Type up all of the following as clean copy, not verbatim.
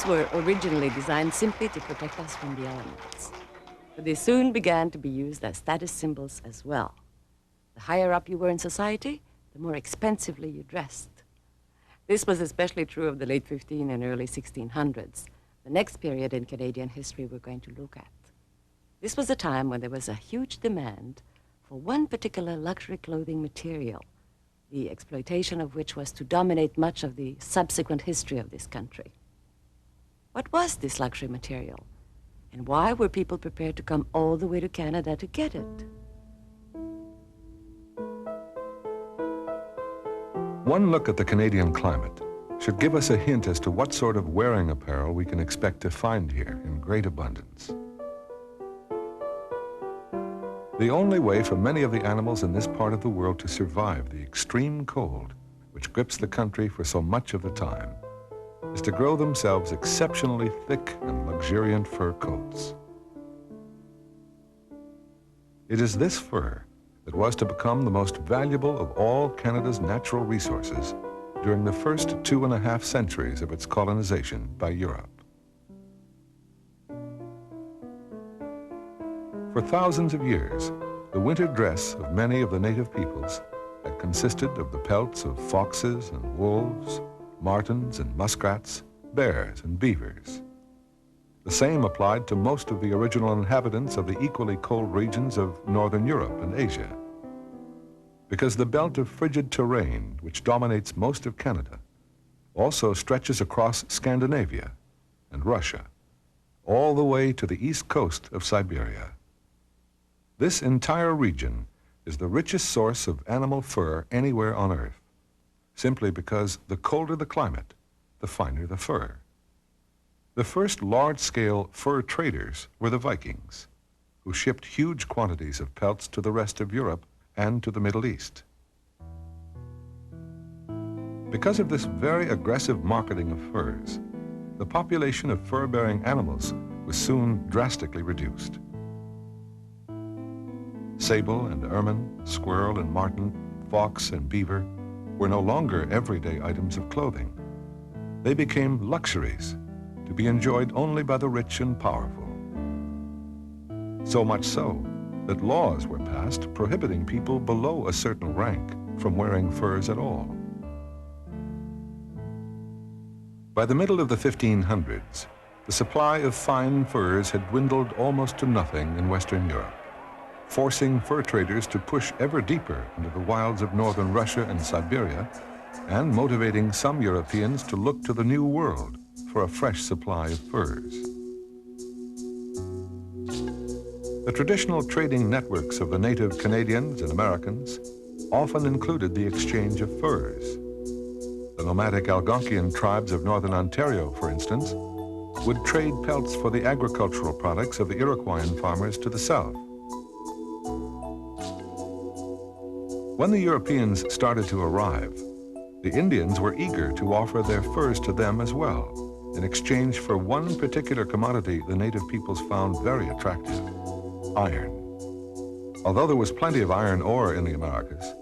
Furs were originally designed simply to protect us from the elements, but they soon began to be used as status symbols as well. The higher up you were in society, the more expensively you dressed. This was especially true of the late 15 and early 1600s, the next period in Canadian history we're going to look at. This was a time when there was a huge demand for one particular luxury clothing material, the exploitation of which was to dominate much of the subsequent history of this country. What was this luxury material? And why were people prepared to come all the way to Canada to get it? One look at the Canadian climate should give us a hint as to what sort of wearing apparel we can expect to find here in great abundance. The only way for many of the animals in this part of the world to survive the extreme cold which grips the country for so much of the time is to grow themselves exceptionally thick and luxuriant fur coats. It is this fur that was to become the most valuable of all Canada's natural resources during the first 2.5 centuries of its colonization by Europe. For thousands of years, the winter dress of many of the native peoples had consisted of the pelts of foxes and wolves, martens and muskrats, bears and beavers. The same applied to most of the original inhabitants of the equally cold regions of Northern Europe and Asia. Because the belt of frigid terrain, which dominates most of Canada, also stretches across Scandinavia and Russia, all the way to the east coast of Siberia. This entire region is the richest source of animal fur anywhere on Earth, simply because the colder the climate, the finer the fur. The first large-scale fur traders were the Vikings, who shipped huge quantities of pelts to the rest of Europe and to the Middle East. Because of this very aggressive marketing of furs, the population of fur-bearing animals was soon drastically reduced. Sable and ermine, squirrel and marten, fox and beaver were no longer everyday items of clothing. They became luxuries to be enjoyed only by the rich and powerful. So much so that laws were passed prohibiting people below a certain rank from wearing furs at all. By the middle of the 1500s, the supply of fine furs had dwindled almost to nothing in Western Europe, forcing fur traders to push ever deeper into the wilds of northern Russia and Siberia, and motivating some Europeans to look to the New World for a fresh supply of furs. The traditional trading networks of the native Canadians and Americans often included the exchange of furs. The nomadic Algonquian tribes of northern Ontario, for instance, would trade pelts for the agricultural products of the Iroquoian farmers to the south. When the Europeans started to arrive, the Indians were eager to offer their furs to them as well, in exchange for one particular commodity the native peoples found very attractive: iron. Although there was plenty of iron ore in the Americas,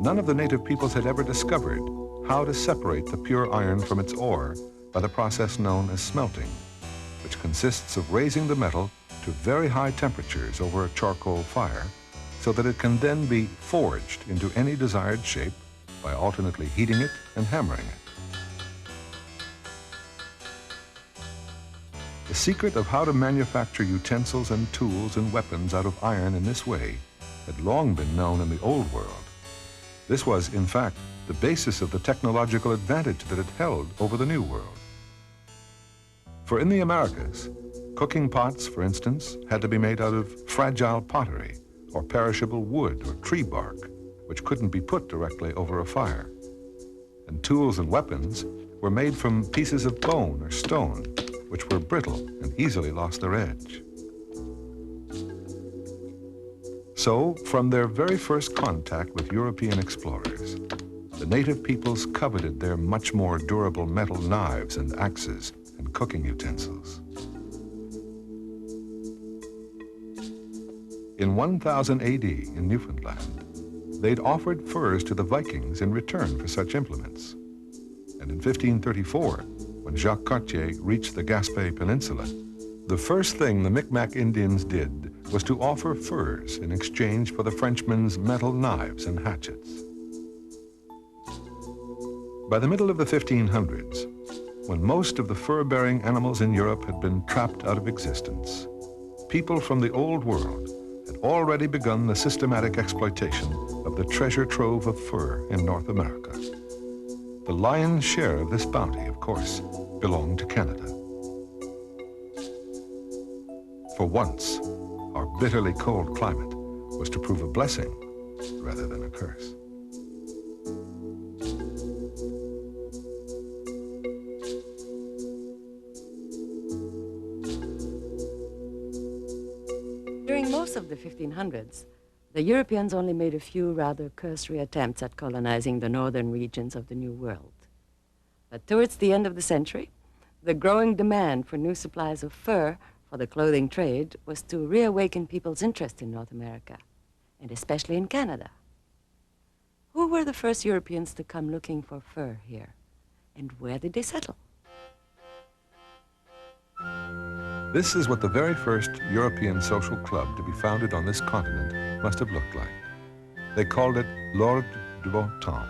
none of the native peoples had ever discovered how to separate the pure iron from its ore by the process known as smelting, which consists of raising the metal to very high temperatures over a charcoal fire so that it can then be forged into any desired shape by alternately heating it and hammering it. The secret of how to manufacture utensils and tools and weapons out of iron in this way had long been known in the Old World. This was, in fact, the basis of the technological advantage that it held over the New World. For in the Americas, cooking pots, for instance, had to be made out of fragile pottery or perishable wood or tree bark, which couldn't be put directly over a fire. And tools and weapons were made from pieces of bone or stone, which were brittle and easily lost their edge. So, from their very first contact with European explorers, the native peoples coveted their much more durable metal knives and axes and cooking utensils. In 1000 AD in Newfoundland, they'd offered furs to the Vikings in return for such implements. And in 1534, when Jacques Cartier reached the Gaspé Peninsula, the first thing the Micmac Indians did was to offer furs in exchange for the Frenchmen's metal knives and hatchets. By the middle of the 1500s, when most of the fur-bearing animals in Europe had been trapped out of existence, people from the Old World had already begun the systematic exploitation of the treasure trove of fur in North America. The lion's share of this bounty, of course, belonged to Canada. For once, our bitterly cold climate was to prove a blessing rather than a curse. During most of the 1500s, the Europeans only made a few rather cursory attempts at colonizing the northern regions of the New World. But towards the end of the century, the growing demand for new supplies of fur for the clothing trade was to reawaken people's interest in North America, and especially in Canada. Who were the first Europeans to come looking for fur here, and where did they settle? This is what the very first European social club to be founded on this continent must have looked like. They called it l'Ordre du Bon Temps,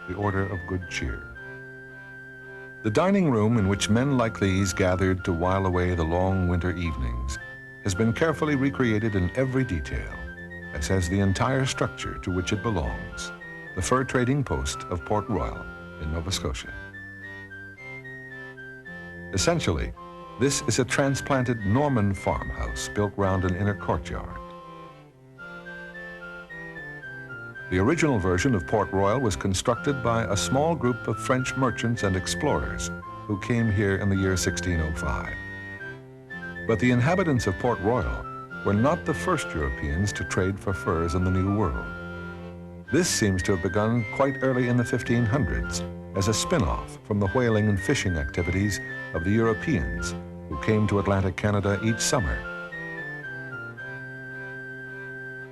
the Order of Good Cheer. The dining room in which men like these gathered to while away the long winter evenings has been carefully recreated in every detail, as has the entire structure to which it belongs, the fur trading post of Port Royal in Nova Scotia. Essentially, this is a transplanted Norman farmhouse built round an inner courtyard. The original version of Port Royal was constructed by a small group of French merchants and explorers who came here in the year 1605. But the inhabitants of Port Royal were not the first Europeans to trade for furs in the New World. This seems to have begun quite early in the 1500s as a spin-off from the whaling and fishing activities of the Europeans who came to Atlantic Canada each summer.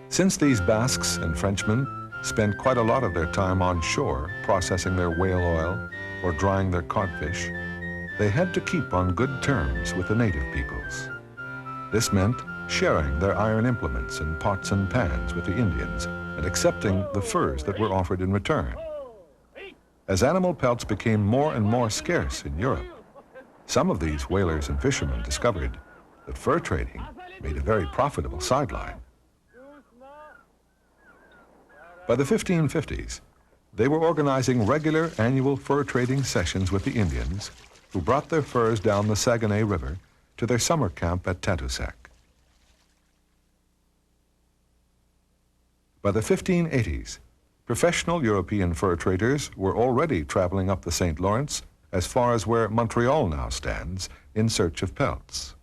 Since these Basques and Frenchmen spent quite a lot of their time on shore processing their whale oil or drying their codfish, they had to keep on good terms with the native peoples. This meant sharing their iron implements and pots and pans with the Indians and accepting the furs that were offered in return. As animal pelts became more and more scarce in Europe, some of these whalers and fishermen discovered that fur trading made a very profitable sideline. By the 1550s, they were organizing regular annual fur trading sessions with the Indians who brought their furs down the Saguenay River to their summer camp at Tadoussac. By the 1580s, professional European fur traders were already traveling up the St. Lawrence as far as where Montreal now stands in search of pelts.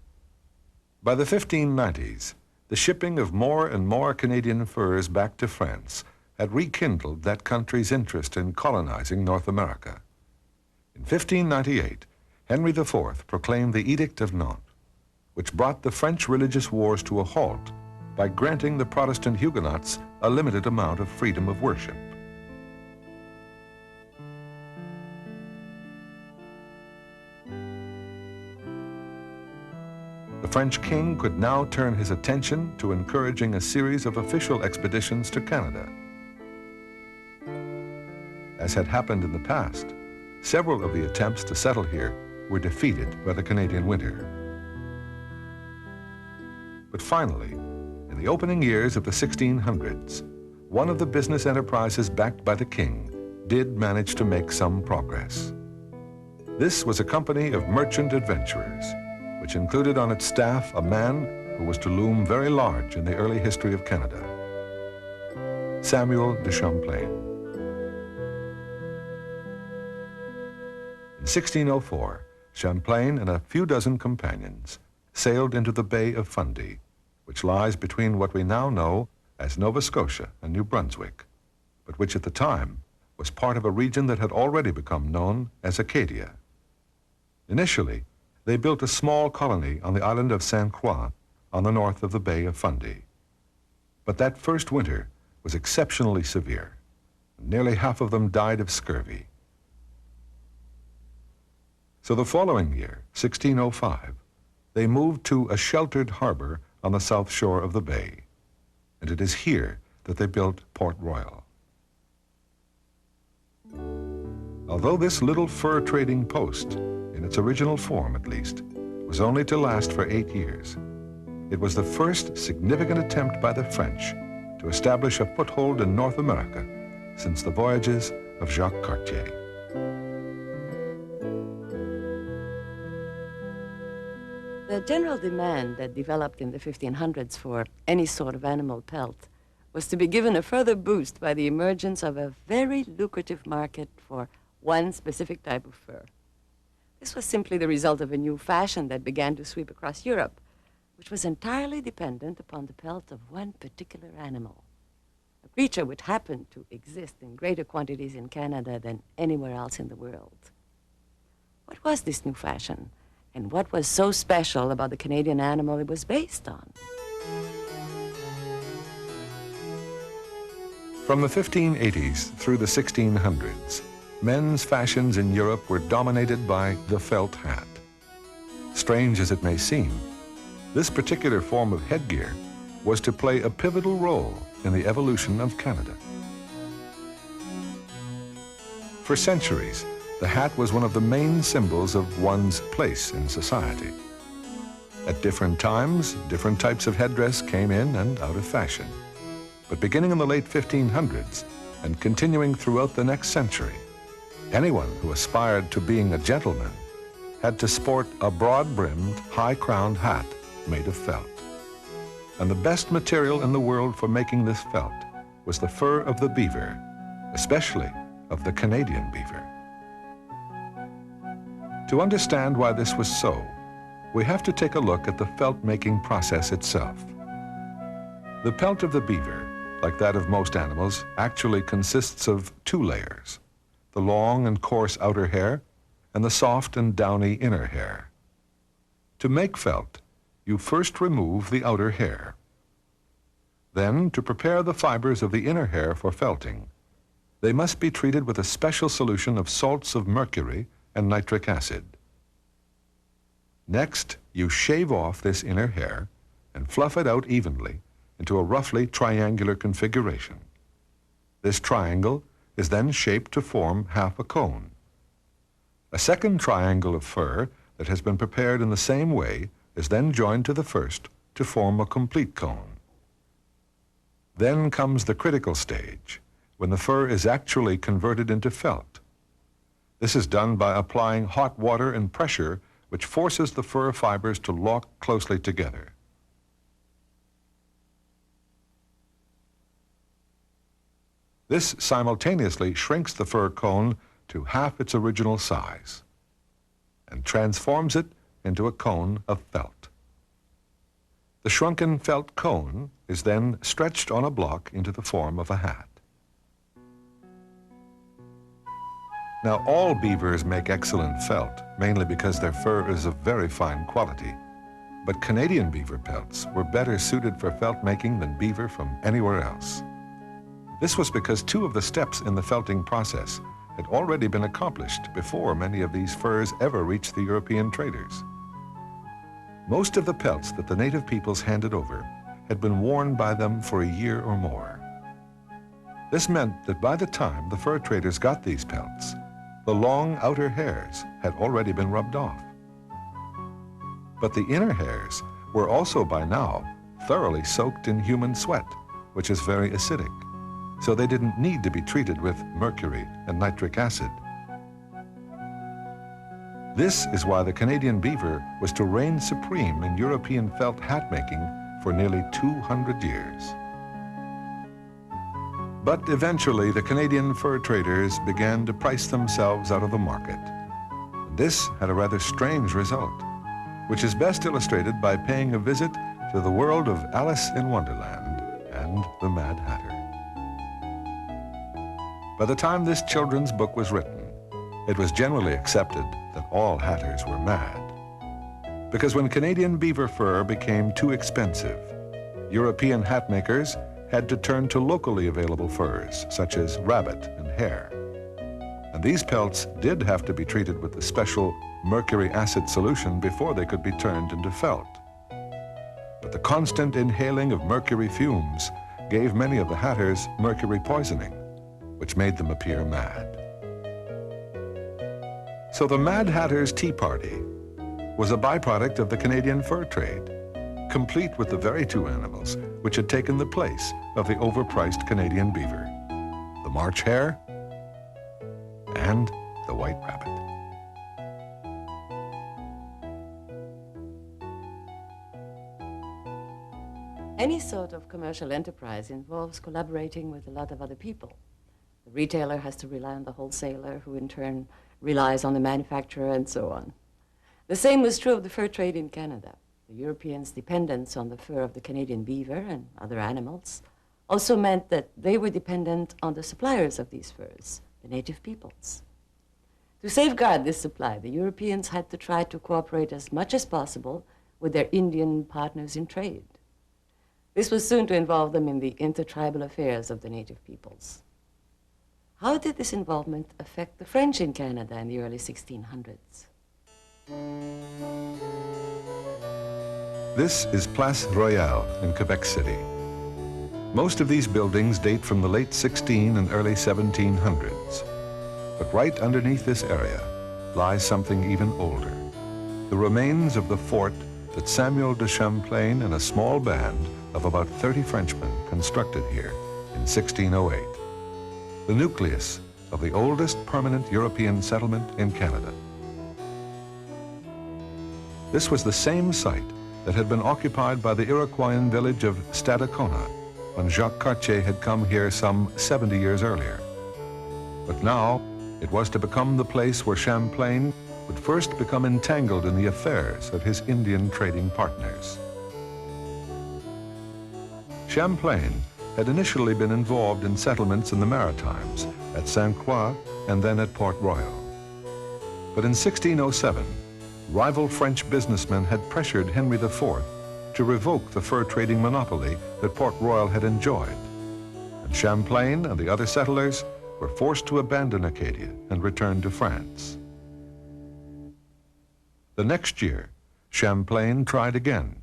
By the 1590s, the shipping of more and more Canadian furs back to France had rekindled that country's interest in colonizing North America. In 1598, Henry IV proclaimed the Edict of Nantes, which brought the French religious wars to a halt by granting the Protestant Huguenots a limited amount of freedom of worship. The French king could now turn his attention to encouraging a series of official expeditions to Canada. As had happened in the past, several of the attempts to settle here were defeated by the Canadian winter. But finally, in the opening years of the 1600s, one of the business enterprises backed by the king did manage to make some progress. This was a company of merchant adventurers, which included on its staff a man who was to loom very large in the early history of Canada, Samuel de Champlain. In 1604, Champlain and a few dozen companions sailed into the Bay of Fundy, which lies between what we now know as Nova Scotia and New Brunswick, but which at the time was part of a region that had already become known as Acadia. Initially, they built a small colony on the island of St. Croix on the north of the Bay of Fundy. But that first winter was exceptionally severe, and nearly half of them died of scurvy. So the following year, 1605, they moved to a sheltered harbor on the south shore of the bay, and it is here that they built Port Royal. Although this little fur trading post, in its original form at least, was only to last for 8 years, it was the first significant attempt by the French to establish a foothold in North America since the voyages of Jacques Cartier. The general demand that developed in the 1500s for any sort of animal pelt was to be given a further boost by the emergence of a very lucrative market for one specific type of fur. This was simply the result of a new fashion that began to sweep across Europe, which was entirely dependent upon the pelt of one particular animal, a creature which happened to exist in greater quantities in Canada than anywhere else in the world. What was this new fashion? And what was so special about the Canadian animal it was based on? From the 1580s through the 1600s, men's fashions in Europe were dominated by the felt hat. Strange as it may seem, this particular form of headgear was to play a pivotal role in the evolution of Canada. For centuries, the hat was one of the main symbols of one's place in society. At different times, different types of headdress came in and out of fashion. But beginning in the late 1500s and continuing throughout the next century, anyone who aspired to being a gentleman had to sport a broad-brimmed, high-crowned hat made of felt. And the best material in the world for making this felt was the fur of the beaver, especially of the Canadian beaver. To understand why this was so, we have to take a look at the felt-making process itself. The pelt of the beaver, like that of most animals, actually consists of 2 layers, the long and coarse outer hair and the soft and downy inner hair. To make felt, you first remove the outer hair. Then, to prepare the fibers of the inner hair for felting, they must be treated with a special solution of salts of mercury and nitric acid. Next, you shave off this inner hair and fluff it out evenly into a roughly triangular configuration. This triangle is then shaped to form half a cone. A second triangle of fur that has been prepared in the same way is then joined to the first to form a complete cone. Then comes the critical stage, when the fur is actually converted into felt. This is done by applying hot water and pressure, which forces the fur fibers to lock closely together. This simultaneously shrinks the fur cone to half its original size and transforms it into a cone of felt. The shrunken felt cone is then stretched on a block into the form of a hat. Now, all beavers make excellent felt, mainly because their fur is of very fine quality. But Canadian beaver pelts were better suited for felt making than beaver from anywhere else. This was because 2 of the steps in the felting process had already been accomplished before many of these furs ever reached the European traders. Most of the pelts that the native peoples handed over had been worn by them for a year or more. This meant that by the time the fur traders got these pelts, the long outer hairs had already been rubbed off. But the inner hairs were also by now thoroughly soaked in human sweat, which is very acidic, so they didn't need to be treated with mercury and nitric acid. This is why the Canadian beaver was to reign supreme in European felt hat making for nearly 200 years. But eventually, the Canadian fur traders began to price themselves out of the market. This had a rather strange result, which is best illustrated by paying a visit to the world of Alice in Wonderland and the Mad Hatter. By the time this children's book was written, it was generally accepted that all hatters were mad. Because when Canadian beaver fur became too expensive, European hat makers had to turn to locally available furs, such as rabbit and hare. and these pelts did have to be treated with the special mercury acid solution before they could be turned into felt. But the constant inhaling of mercury fumes gave many of the hatters mercury poisoning, which made them appear mad. So the Mad Hatter's Tea Party was a byproduct of the Canadian fur trade, complete with the very two animals which had taken the place of the overpriced Canadian beaver, the March hare and the white rabbit. Any sort of commercial enterprise involves collaborating with a lot of other people. The retailer has to rely on the wholesaler, who in turn relies on the manufacturer, and so on. The same was true of the fur trade in Canada. The Europeans' dependence on the fur of the Canadian beaver and other animals also meant that they were dependent on the suppliers of these furs, the native peoples. To safeguard this supply, the Europeans had to try to cooperate as much as possible with their Indian partners in trade. This was soon to involve them in the intertribal affairs of the native peoples. How did this involvement affect the French in Canada in the early 1600s? This is Place Royale in Quebec City. Most of these buildings date from the late 16 and early 1700s. But right underneath this area lies something even older, the remains of the fort that Samuel de Champlain and a small band of about 30 Frenchmen constructed here in 1608, the nucleus of the oldest permanent European settlement in Canada. This was the same site that had been occupied by the Iroquoian village of Stadacona when Jacques Cartier had come here some 70 years earlier. But now it was to become the place where Champlain would first become entangled in the affairs of his Indian trading partners. Champlain had initially been involved in settlements in the Maritimes, at St. Croix and then at Port Royal. But in 1607, rival French businessmen had pressured Henry IV to revoke the fur trading monopoly that Port Royal had enjoyed, and Champlain and the other settlers were forced to abandon Acadia and return to France. The next year, Champlain tried again.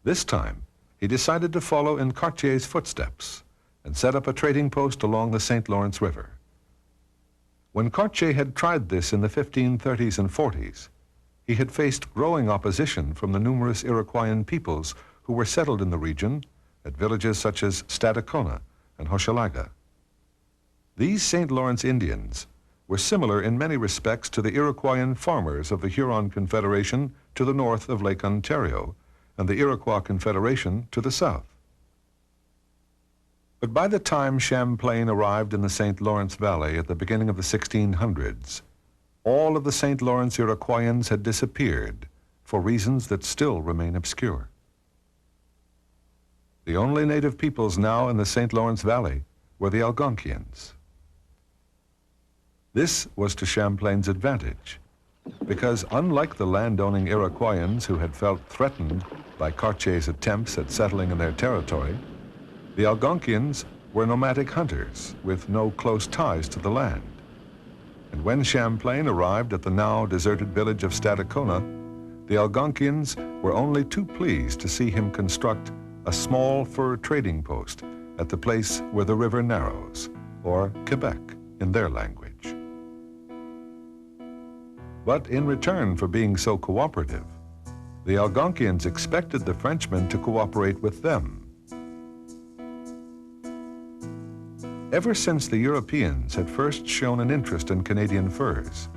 This time, he decided to follow in Cartier's footsteps and set up a trading post along the St. Lawrence River. When Cartier had tried this in the 1530s and 40s, he had faced growing opposition from the numerous Iroquoian peoples who were settled in the region at villages such as Stadacona and Hochelaga. These St. Lawrence Indians were similar in many respects to the Iroquoian farmers of the Huron Confederation to the north of Lake Ontario and the Iroquois Confederation to the south. But by the time Champlain arrived in the St. Lawrence Valley at the beginning of the 1600s, all of the St. Lawrence Iroquoians had disappeared for reasons that still remain obscure. The only native peoples now in the St. Lawrence Valley were the Algonquians. This was to Champlain's advantage, because unlike the landowning Iroquoians who had felt threatened by Cartier's attempts at settling in their territory, the Algonquians were nomadic hunters with no close ties to the land. And when Champlain arrived at the now deserted village of Stadacona, the Algonquians were only too pleased to see him construct a small fur trading post at the place where the river narrows, or Quebec in their language. But in return for being so cooperative, the Algonquians expected the Frenchmen to cooperate with them. Ever since the Europeans had first shown an interest in Canadian furs,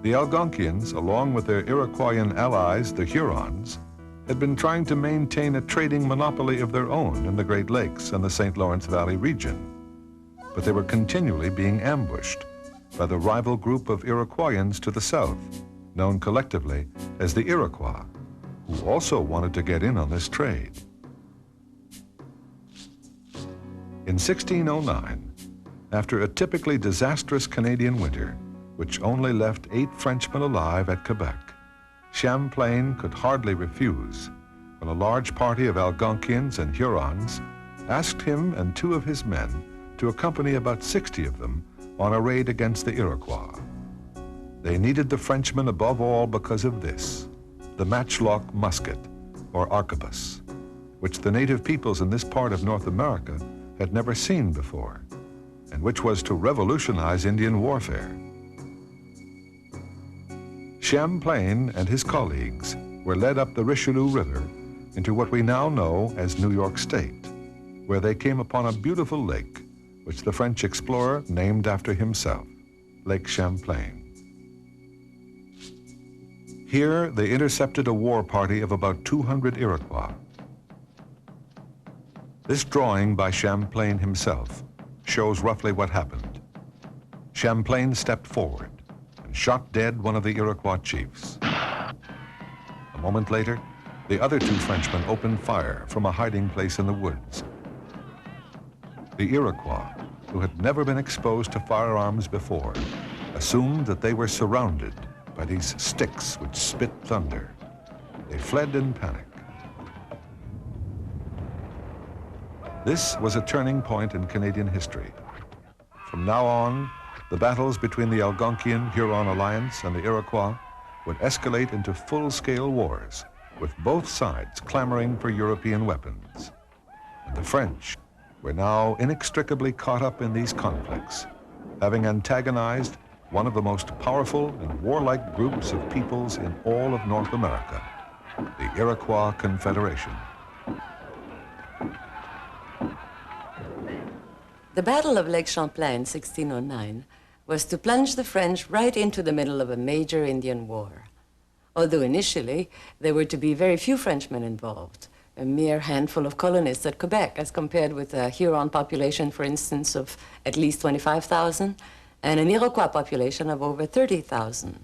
the Algonquians, along with their Iroquoian allies, the Hurons, had been trying to maintain a trading monopoly of their own in the Great Lakes and the St. Lawrence Valley region. But they were continually being ambushed by the rival group of Iroquoians to the south, known collectively as the Iroquois, who also wanted to get in on this trade. In 1609, after a typically disastrous Canadian winter, which only left 8 Frenchmen alive at Quebec, Champlain could hardly refuse when a large party of Algonquians and Hurons asked him and 2 of his men to accompany about 60 of them on a raid against the Iroquois. They needed the Frenchmen above all because of this, the matchlock musket, or arquebus, which the native peoples in this part of North America had never seen before, and which was to revolutionize Indian warfare. Champlain and his colleagues were led up the Richelieu River into what we now know as New York State, where they came upon a beautiful lake, which the French explorer named after himself, Lake Champlain. Here, they intercepted a war party of about 200 Iroquois. This drawing by Champlain himself shows roughly what happened. Champlain stepped forward and shot dead one of the Iroquois chiefs. A moment later, the other two Frenchmen opened fire from a hiding place in the woods. The Iroquois, who had never been exposed to firearms before, assumed that they were surrounded by these sticks which spit thunder. They fled in panic. This was a turning point in Canadian history. From now on, the battles between the Algonquian-Huron alliance and the Iroquois would escalate into full-scale wars, with both sides clamoring for European weapons. And the French were now inextricably caught up in these conflicts, having antagonized one of the most powerful and warlike groups of peoples in all of North America, the Iroquois Confederation. The Battle of Lake Champlain, 1609, was to plunge the French right into the middle of a major Indian war. Although initially, there were to be very few Frenchmen involved, a mere handful of colonists at Quebec, as compared with a Huron population, for instance, of at least 25,000, and an Iroquois population of over 30,000.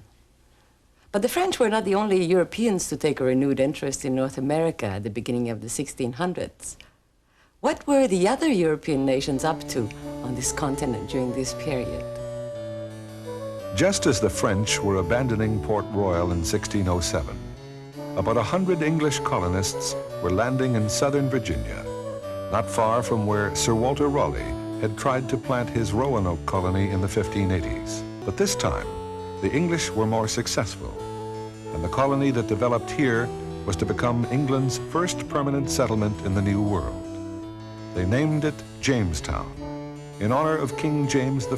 But the French were not the only Europeans to take a renewed interest in North America at the beginning of the 1600s. What were the other European nations up to on this continent during this period? Just as the French were abandoning Port Royal in 1607, about 100 English colonists were landing in southern Virginia, not far from where Sir Walter Raleigh had tried to plant his Roanoke colony in the 1580s. But this time, the English were more successful, and the colony that developed here was to become England's first permanent settlement in the New World. They named it Jamestown, in honor of King James I,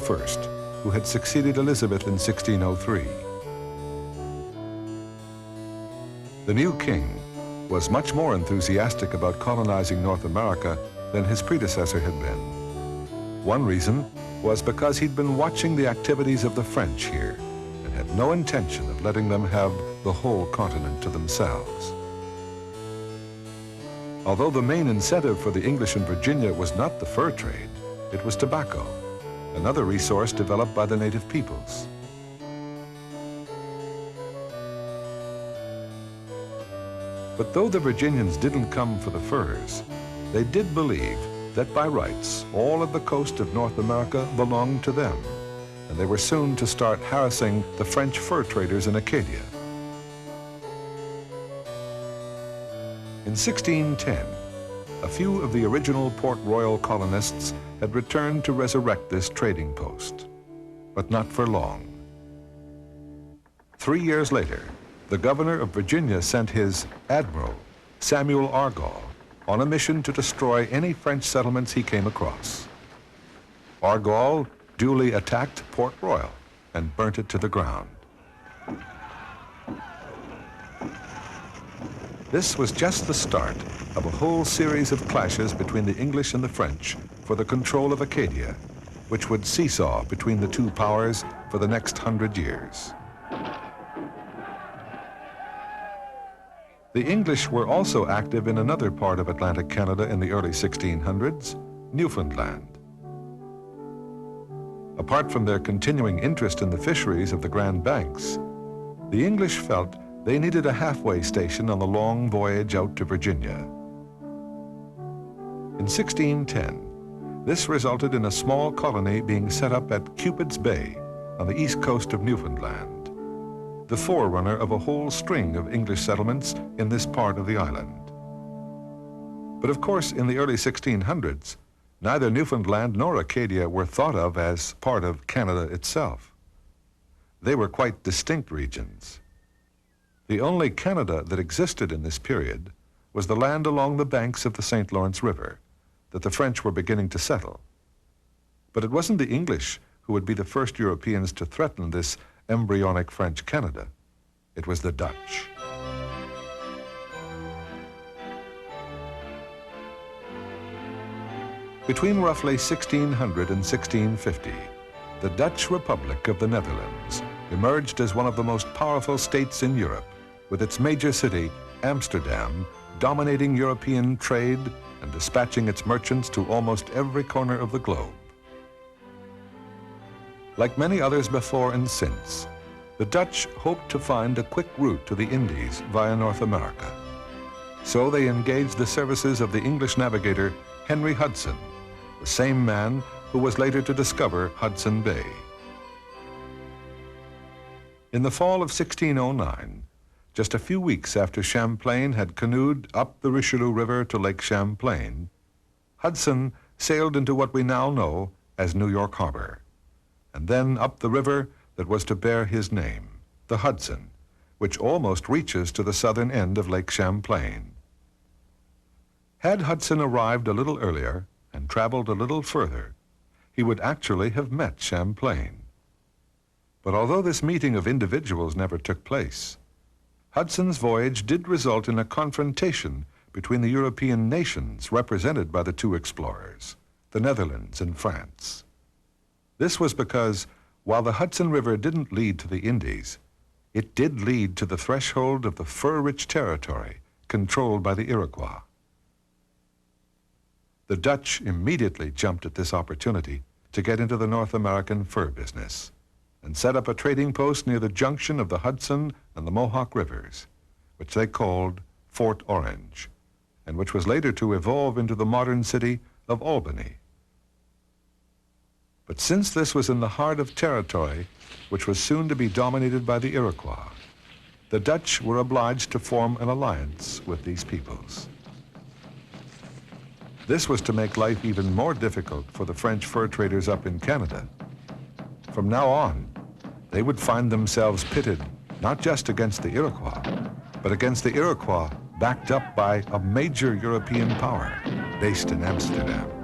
who had succeeded Elizabeth in 1603. The new king was much more enthusiastic about colonizing North America than his predecessor had been. One reason was because he'd been watching the activities of the French here and had no intention of letting them have the whole continent to themselves. Although the main incentive for the English in Virginia was not the fur trade, it was tobacco, another resource developed by the native peoples. But though the Virginians didn't come for the furs, they did believe that by rights, all of the coast of North America belonged to them, and they were soon to start harassing the French fur traders in Acadia. In 1610, a few of the original Port Royal colonists had returned to resurrect this trading post, but not for long. 3 years later, the governor of Virginia sent his admiral, Samuel Argall, on a mission to destroy any French settlements he came across. Argall duly attacked Port Royal and burnt it to the ground. This was just the start of a whole series of clashes between the English and the French for the control of Acadia, which would seesaw between the two powers for the next 100 years. The English were also active in another part of Atlantic Canada in the early 1600s, Newfoundland. Apart from their continuing interest in the fisheries of the Grand Banks, the English felt they needed a halfway station on the long voyage out to Virginia. In 1610, this resulted in a small colony being set up at Cupid's Bay on the east coast of Newfoundland, the forerunner of a whole string of English settlements in this part of the island. But of course, in the early 1600s, Neither Newfoundland nor Acadia were thought of as part of Canada itself. They were quite distinct regions. The only Canada that existed in this period was the land along the banks of the St. Lawrence River that the French were beginning to settle. But it wasn't the English who would be the first Europeans to threaten this embryonic French Canada. It was the Dutch. Between roughly 1600 and 1650, the Dutch Republic of the Netherlands emerged as one of the most powerful states in Europe, with its major city, Amsterdam, dominating European trade and dispatching its merchants to almost every corner of the globe. Like many others before and since, the Dutch hoped to find a quick route to the Indies via North America. So they engaged the services of the English navigator Henry Hudson, the same man who was later to discover Hudson Bay. In the fall of 1609, just a few weeks after Champlain had canoed up the Richelieu River to Lake Champlain, Hudson sailed into what we now know as New York Harbor, and then up the river that was to bear his name, the Hudson, which almost reaches to the southern end of Lake Champlain. Had Hudson arrived a little earlier and traveled a little further, he would actually have met Champlain. But although this meeting of individuals never took place, Hudson's voyage did result in a confrontation between the European nations represented by the two explorers, the Netherlands and France. This was because while the Hudson River didn't lead to the Indies, it did lead to the threshold of the fur-rich territory controlled by the Iroquois. The Dutch immediately jumped at this opportunity to get into the North American fur business and set up a trading post near the junction of the Hudson and the Mohawk rivers, which they called Fort Orange, and which was later to evolve into the modern city of Albany. But since this was in the heart of territory which was soon to be dominated by the Iroquois, the Dutch were obliged to form an alliance with these peoples. This was to make life even more difficult for the French fur traders up in Canada. From now on, they would find themselves pitted not just against the Iroquois, but against the Iroquois backed up by a major European power based in Amsterdam.